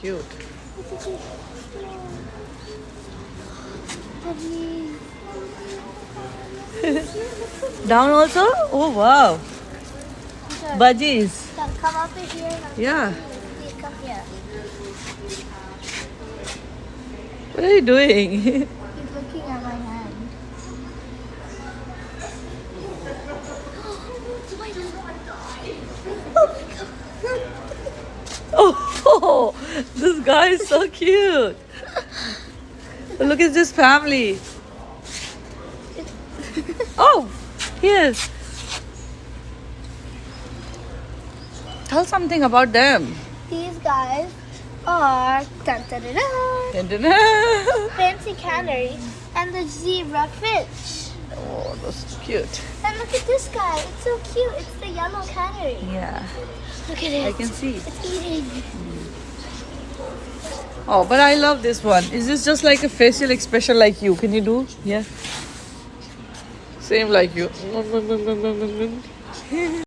cute. Down also? Oh wow. Budgies. Come up here. Yeah. Come here. What are you doing? He's looking at my hand. Oh, this guy is so cute. Look at this family. Oh, yes. Tell something about them. These guys are fancy canary and the zebra fish. Oh, that's cute. And look at this guy. It's so cute. It's the yellow canary. Yeah, Look at it. I can see. It's eating. Oh, but I love this one. Is this just like a facial expression like you? Can you do? Yeah. Same like you.